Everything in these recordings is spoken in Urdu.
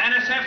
NSF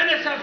NSF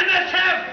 NSF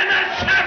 NSF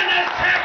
NSF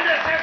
NSF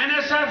NSF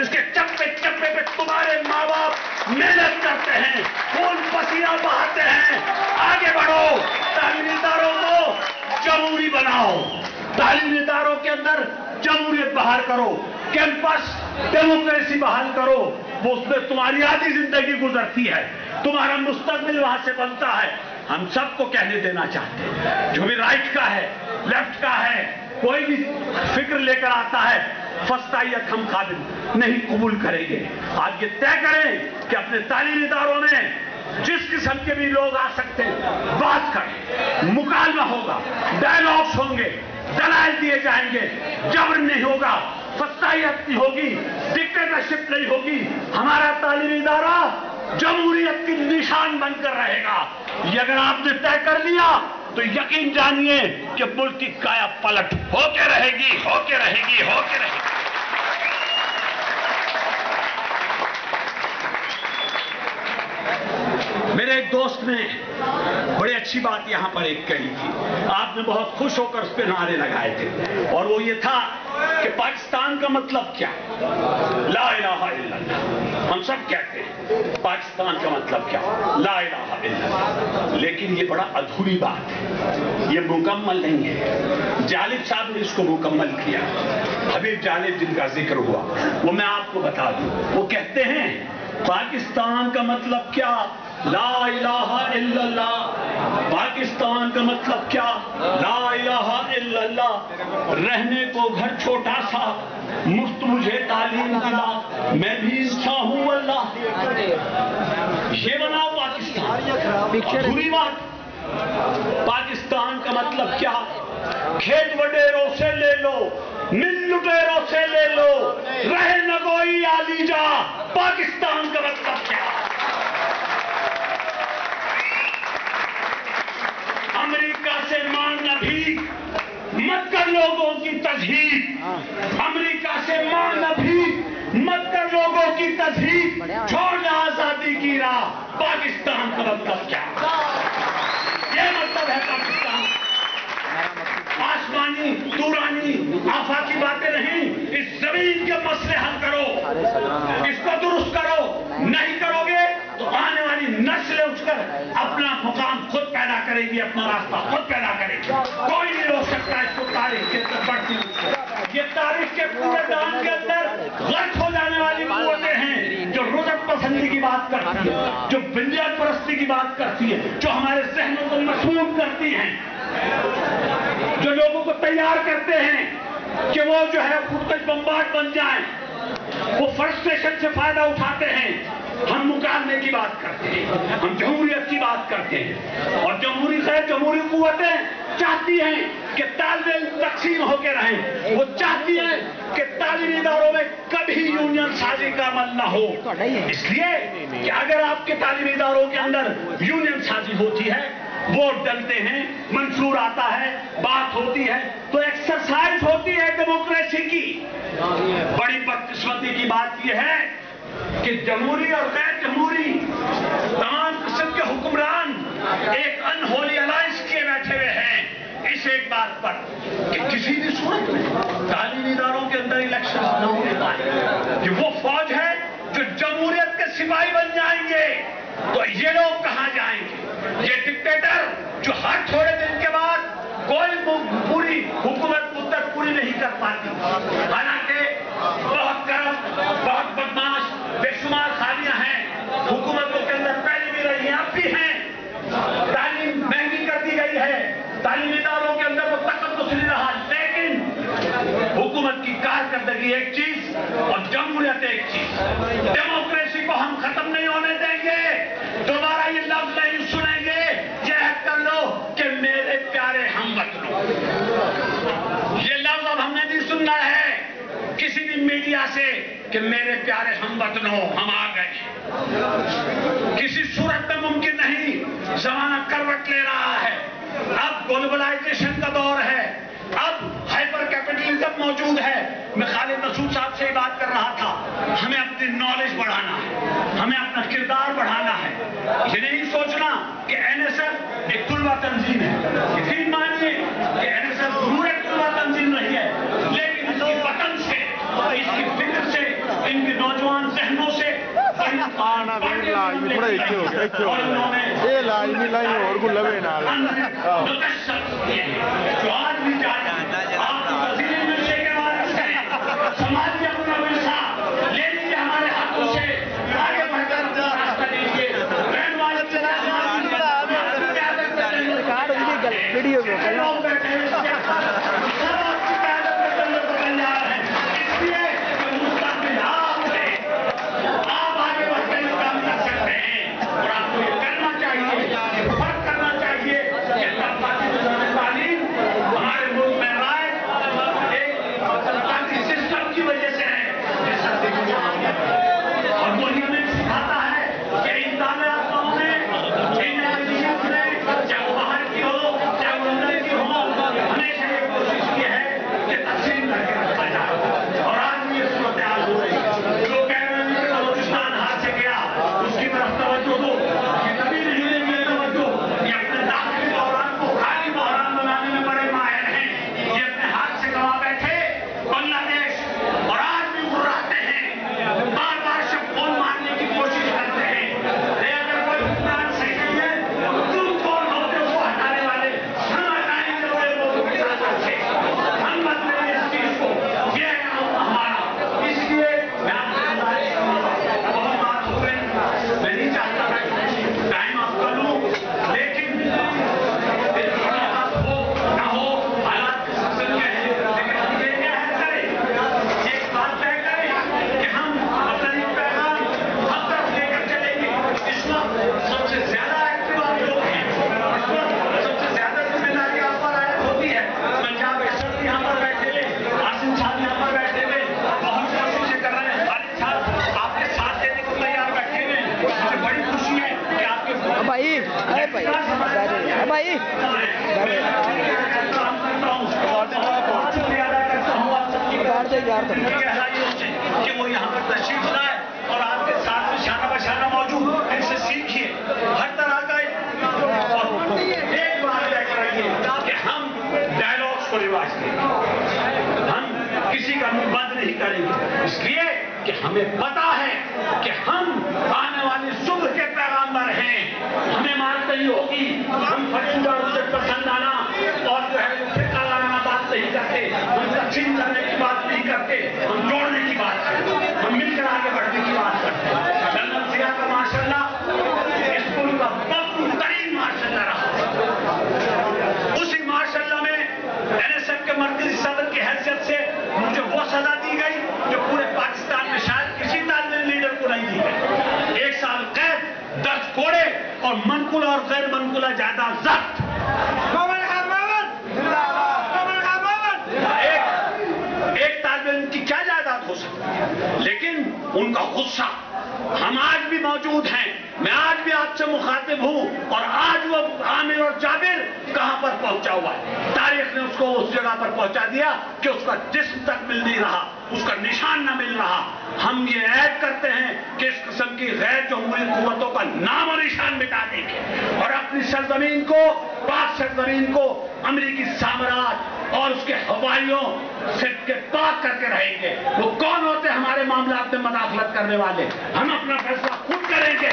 اس کے چپے چپے پہ تمہارے ماں باپ محنت کرتے ہیں، خون پسینہ بہاتے ہیں۔ آگے بڑھو، تعلیمی اداروں کو جمہوری بناؤ، تعلیمی اداروں کے اندر جمہوریت بحال کرو، کیمپس ڈیموکریسی بحال کرو، وہ اس میں تمہاری آدھی زندگی گزرتی ہے، تمہارا مستقبل وہاں سے بنتا ہے۔ ہم سب کو کہنے دینا چاہتے ہیں، جو بھی رائٹ کا ہے، لیفٹ کا ہے، کوئی بھی فکر لے کر آتا ہے، فسطائیت ہم قابل نہیں قبول کریں گے۔ آج یہ طے کریں کہ اپنے تعلیمی اداروں میں جس قسم کے بھی لوگ آ سکتے ہیں، بات کریں، مکالمہ ہوگا، ڈائیلاگز ہوں گے، دلائل دیے جائیں گے، جبر نہیں ہوگا، فسطائیت نہیں ہوگی، ڈکٹیٹرشپ نہیں ہوگی۔ ہمارا تعلیمی ادارہ جمہوریت کی نشان بن کر رہے گا۔ یہ اگر آپ نے طے کر لیا تو یقین جانیے کہ ملک کی کایا پلٹ ہو کے رہے گی، ہو کے رہے گی، ہو کے رہے گی۔ میرے ایک دوست نے بڑی اچھی بات یہاں پر ایک کہی تھی، آپ نے بہت خوش ہو کر اس پہ نعرے لگائے تھے، اور وہ یہ تھا کہ پاکستان کا مطلب کیا؟ لا الہ الا اللہ۔ ہم سب کہتے ہیں پاکستان کا مطلب کیا؟ لا الہ الا اللہ۔ لیکن یہ بڑا ادھوری بات ہے، یہ مکمل نہیں ہے۔ جالب صاحب نے اس کو مکمل کیا، حبیب جالب جن کا ذکر ہوا، وہ میں آپ کو بتا دوں، وہ کہتے ہیں پاکستان کا مطلب کیا؟ لا الہ الا اللہ۔ پاکستان کا مطلب کیا؟ لا الہ الا اللہ۔ رہنے کو گھر چھوٹا سا، مفت مجھے تعلیم دلا، میں بھی انسان ہوں اللہ۔ یہ بنا پاکستان، پوری بات۔ پاکستان کا مطلب کیا؟ کھیت وڈیروں سے لے لو، مل لٹیروں سے لے لو، رہ نگوئی علی جا۔ پاکستان کا مطلب کیا؟ امریکہ سے مانگنا بھی مت کر لوگوں کی تذہیب، امریکہ سے مانگنا بھی مت کر لوگوں کی تذہیب، چھوڑ جا آزادی کی راہ۔ پاکستان کا مطلب کیا؟ یہ مطلب ہے پاکستان۔ آسمانی دورانی آفاقی باتیں نہیں، اس زمین کے مسئلے حل کرو، اس کو درست کرو۔ نہیں کرو گے تو آنے والی نسلیں اٹھ کر اپنا مقام خود پیدا کرے گی، اپنا راستہ خود پیدا کرے گی۔ کوئی نہیں روک سکتا اس کو تاریخ کے بڑھتی۔ یہ تاریخ کے پورے دان کے اندر غرق ہو جانے والی قوتیں ہیں جو رجعت پسندی کی بات کرتی ہے، جو بنیاد پرستی کی بات کرتی ہے، جو ہمارے ذہنوں کو مسموم کرتی ہیں، جو لوگوں کو تیار کرتے ہیں کہ وہ جو ہے خودکش بمبارڈ بن جائیں، وہ فرسٹریشن سے فائدہ اٹھاتے ہیں۔ ہم مکالمے کی بات کرتے ہیں، ہم جمہوریت کی بات کرتے ہیں، اور جمہوری قوتیں چاہتی ہیں کہ طالب علم تقسیم ہو کے رہیں، وہ چاہتی ہیں کہ تعلیمی اداروں میں کبھی یونین سازی کا عمل نہ ہو۔ اس لیے کہ اگر آپ کے تعلیمی اداروں کے اندر یونین سازی ہوتی ہے، ووٹ ڈلتے ہیں، منشور آتا ہے، بات ہوتی ہے، تو ایکسرسائز ہوتی ہے ڈیموکریسی کی۔ بڑی بدقسمتی کی بات یہ ہے کہ جمہوری اور غیر جمہوری تمام قسم کے حکمران ایک انہولی الائنس کیے بیٹھے ہوئے ہیں اس ایک بات پر کہ کسی بھی صورت میں تعلیمی اداروں کے اندر الیکشن نہ ہونے پائے۔ یہ وہ فوج ہے جو جمہوریت کے سپاہی بن جائیں گے تو یہ لوگ کہاں جائیں گے؟ یہ ڈکٹیٹر جو ہر تھوڑے دن کے بعد کوئی پوری حکومت مدت پوری نہیں کر پاتی، حالانکہ بہت کرپٹ، بہت بدماش، بے شمار خامیاں ہیں حکومتوں کے اندر، پہلے بھی رہی ہیں، اب بھی ہیں۔ تعلیم مہنگی کر دی گئی ہے، تعلیمی اداروں کے اندر وہ تقدس نہیں رہا، لیکن حکومت کی کارکردگی ایک چیز اور جمہوریت ایک چیز۔ ڈیموکریسی کو ہم ختم نہیں ہونے دیں گے، دوبارہ یہ لفظ نہیں سنیں گے۔ یہ عہد کر لو کہ میرے پیارے ہم وطنوں، یہ لفظ اب ہم نے نہیں سننا ہے کسی بھی میڈیا سے کہ میرے پیارے ہم وطنوں ہم آ گئے۔ کسی صورت میں ممکن نہیں، زمانہ کروٹ لے رہا ہے، اب گلوبلائزیشن کا دور ہے، اب ہائپر کیپٹلزم موجود ہے۔ میں خالد مسعود صاحب سے بات کر رہا تھا، ہمیں اپنی نالج بڑھانا ہے، ہمیں اپنا کردار بڑھانا ہے۔ یہ نہیں سوچنا کہ این ایس ایف ایک طلبہ تنظیم ہے، یقین مانیے کہ این ایس ایف ضرور ایک طلبہ تنظیم نہیں ہے، لیکن اس کی وطن سے، اس کی فکر سے، ان کی آنا پھر لازمی تھوڑا ایتھے ہو گیا یہ لازمی لائی اور کو لوے نال جو آج بھی جائے آپ وزیر ملشے کے بارے سے سماجی اپنا ورثہ لے لیجیے ہمارے ہاتھوں سے آگے بڑھ کر راستہ دیجیے ویڈیو میں کہ وہ یہاں پر تشریف لائے اور آپ کے ساتھ شانہ بشانہ موجود ان سے سیکھیے ہر طرح کا ایک بات طے کرائیے کہ ہم ڈائلاگس کو رواج دیں ہم کسی کا منہ بند نہیں کریں گے اس لیے کہ ہمیں پتا ہے کہ ہم آنے والی صبح کے پیغامبر ہیں ہمیں مانتے ہی ہوگی ہم فرشتہ اسے پسند آنا اور جو ہے فرقہ لگانا بات نہیں کرتے ہم تقسیم کرنے کی بات نہیں کرتے ہم جوڑنے کی بات کرتے ہم مل کر آگے بڑھنے کی بات کرتے ہیں جنرل ضیاء کا ماشاءاللہ اس ملک کا مقبول ترین ماشاءاللہ رہا اسی ماشاءاللہ میں این ایس ایف کے مرکزی صدر کی حیثیت سے مجھے وہ سزا دی گئی جو پورے پاکستان میں شاید کسی طالب علم لیڈر کو نہیں دی گئی 1 سال قید 10 کوڑے اور منقولہ اور غیر منقولہ جائیداد ضبط ایک طالب علم کی کیا جائیداد ہو سکتی لیکن ان کا غصہ ہم آج بھی موجود ہیں میں آج بھی آپ سے مخاطب ہوں اور آج وہ عامر اور جابر کہاں پر پہنچا ہوا ہے تاریخ نے اس کو اس جگہ پر پہنچا دیا کہ اس کا جسم تک مل نہیں رہا اس کا نشان نہ مل رہا ہم یہ عہد کرتے ہیں کہ اس قسم کی غیر جمہوری قوتوں کا نام و نشان مٹا دیں گے اور اپنی سرزمین کو پاک سرزمین کو امریکی سامراج اور اس کے ہوائیوں سے پاک کر کے رہیں گے وہ کون ہوتے ہمارے معاملات میں مداخلت کرنے والے ہم اپنا فیصلہ خود کریں گے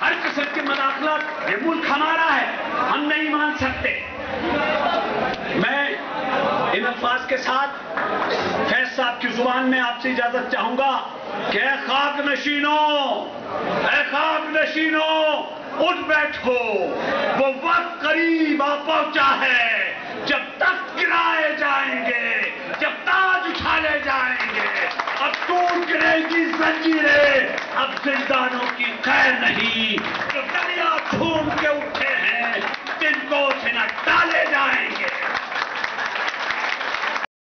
ہر قسم کی مداخلت یہ ملک ہمارا ہے ہم نہیں مان سکتے میں ان الفاظ کے ساتھ فیض صاحب کی زبان میں آپ سے اجازت چاہوں گا کہ اے خاک نشینوں اٹھ بیٹھو وہ وقت قریب آ پہنچا ہے جب تخت گرائے جائیں گے جب تاج اٹھالے جائیں گے اب ٹوٹ گرے گی زنجیریں اب زندانوں کی خیر نہیں جو دریا جھوم کے اٹھے ہیں جن کو اسے نہ ڈالے جائیں گے